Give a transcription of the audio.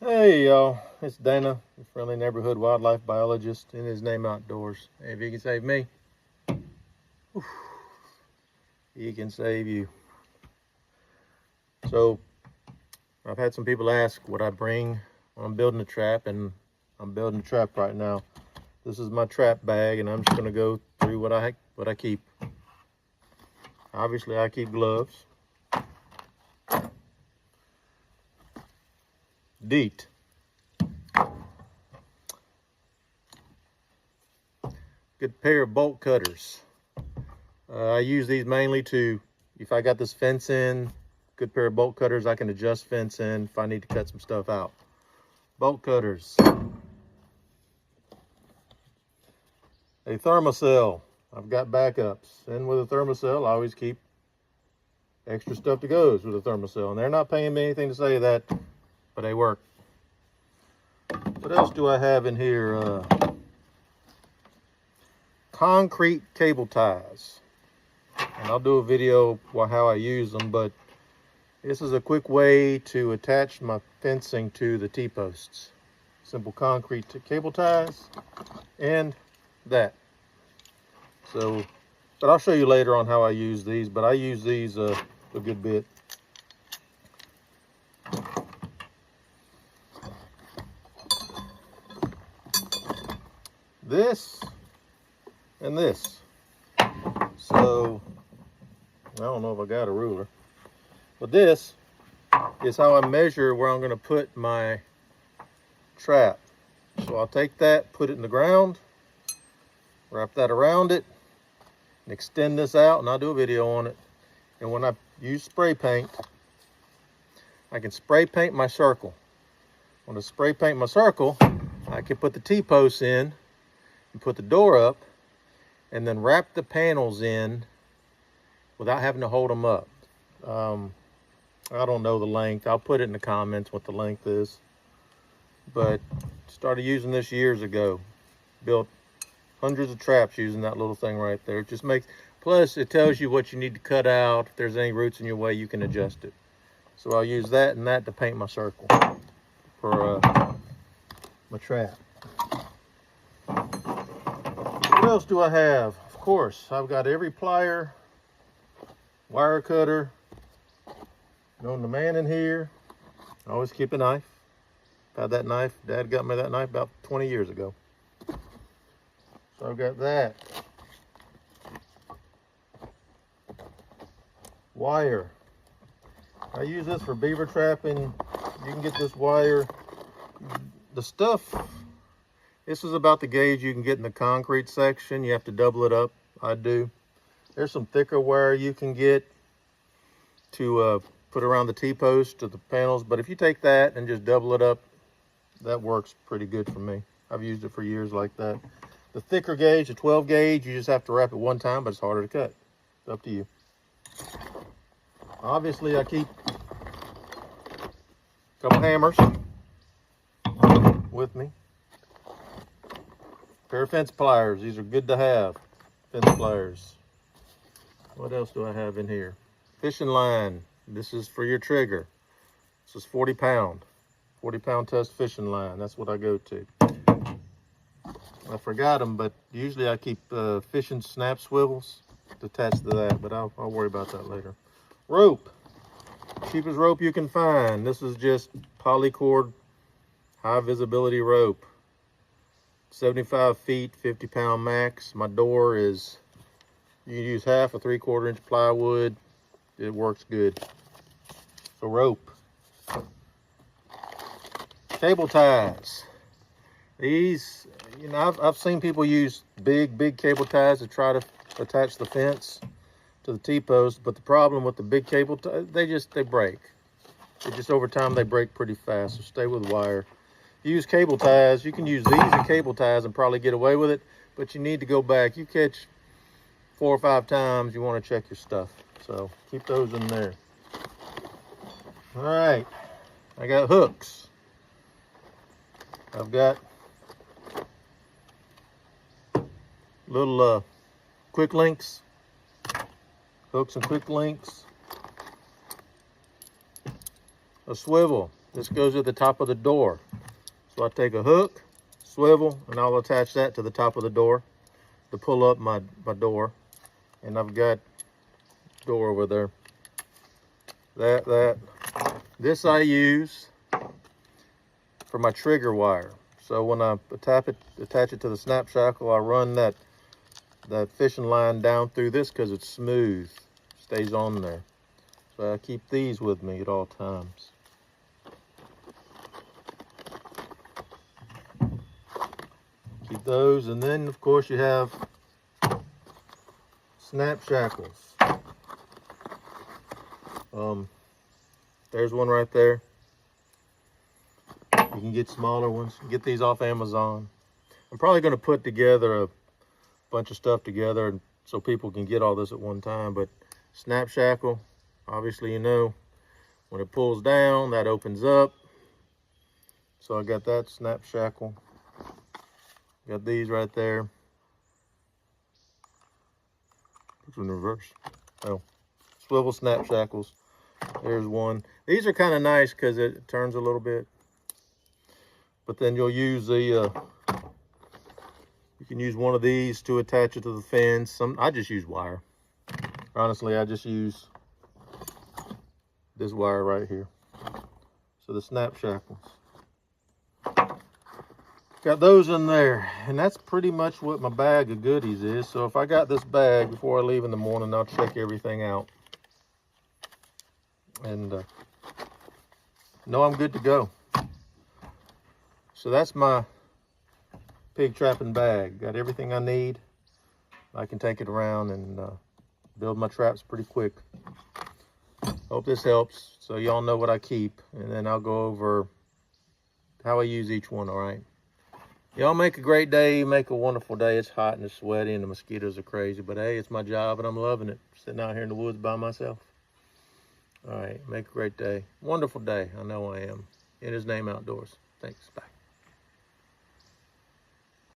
Hey y'all, it's Dana, the friendly neighborhood wildlife biologist in his name outdoors. Hey, if you can save me, he can save you. So I've had some people ask what I bring when I'm building a trap, and I'm building a trap right now. This is my trap bag, and I'm just going to go through what I keep. Obviously, I keep gloves, DEET, good pair of bolt cutters. I use these mainly to, if I got this fence in, good pair of bolt cutters, I can adjust fence in if I need to cut some stuff out. Bolt cutters. A thermocell. I've got backups. And with a thermocell, I always keep extra stuff that goes with a thermocell. And they're not paying me anything to say that, but they work. What else do I have in here? Concrete cable ties. And I'll do a video how I use them, but this is a quick way to attach my fencing to the T-posts. Simple concrete cable ties and that. So, but I'll show you later on how I use these, but I use these a good bit. This and this. So, I don't know if I got a ruler, but this is how I measure where I'm going to put my trap. So I'll take that, put it in the ground, wrap that around it, and extend this out, and I'll do a video on it. And when I use spray paint, I can spray paint my circle. When I spray paint my circle, I can put the T-posts in and put the door up, and then wrap the panels in without having to hold them up. I don't know the length. I'll put it in the comments what the length is. But started using this years ago. Built hundreds of traps using that little thing right there. It just makes, plus it tells you what you need to cut out. If there's any roots in your way, you can adjust it. So I'll use that and that to paint my circle for my trap. What else do I have? Of course, I've got every plier, wire cutter, known to man in here. I always keep a knife. I've had that knife. Dad got me that knife about 20 years ago. So I've got that. Wire. I use this for beaver trapping. You can get this wire. The stuff, this is about the gauge you can get in the concrete section. You have to double it up. I do. There's some thicker wire you can get to put around the T-post to the panels. But if you take that and just double it up, that works pretty good for me. I've used it for years like that. The thicker gauge, the 12 gauge, you just have to wrap it one time, but it's harder to cut. It's up to you. Obviously, I keep a couple hammers with me. Pair of fence pliers. These are good to have. Fence pliers. What else do I have in here? Fishing line. This is for your trigger. This is 40 pound. 40 pound test fishing line. That's what I go to. I forgot them, but usually I keep fishing snap swivels attached to that, but I'll worry about that later. Rope. Cheapest rope you can find. This is just polycord high visibility rope. 75 feet, 50 pound max. My door is, you can use half a 3/4 inch plywood. It works good. So rope. Cable ties. These, you know, I've seen people use big cable ties to try to attach the fence to the T-post, but the problem with the big cable ties, they break. It just over time they break pretty fast, so stay with wire. Use cable ties. You can use these and cable ties and probably get away with it, but you need to go back. You catch 4 or 5 times, you want to check your stuff. So keep those in there. All right, I got hooks. I've got little quick links, hooks and quick links, a swivel. this goes at the top of the door. So I take a hook, swivel, and I'll attach that to the top of the door to pull up my door. And I've got door over there. This I use for my trigger wire. So when I attach it to the snap shackle, I run that fishing line down through this because it's smooth, stays on there. So I keep these with me at all times. Keep those, and then of course you have snap shackles. There's one right there. You can get smaller ones. Get these off Amazon. I'm probably going to put together a bunch of stuff together so people can get all this at one time. But snap shackle, obviously, you know, when it pulls down, that opens up. So I got that snap shackle. Got these right there. Put them in reverse. Oh, swivel snap shackles. There's one. These are kind of nice because it turns a little bit. But then you'll use you can use one of these to attach it to the fence. I just use wire. Honestly, I just use this wire right here. So the snap shackles. Got those in there. And that's pretty much what my bag of goodies is. So if I got this bag before I leave in the morning, I'll check everything out. And know I'm good to go. So that's my pig trapping bag. Got everything I need. I can take it around and build my traps pretty quick. Hope this helps. So y'all know what I keep. And then I'll go over how I use each one, all right? Y'all make a great day. Make a wonderful day. It's hot and it's sweaty and the mosquitoes are crazy. But hey, it's my job and I'm loving it. Sitting out here in the woods by myself. All right, make a great day. Wonderful day. I know I am. In His Name Outdoors. Thanks. Bye.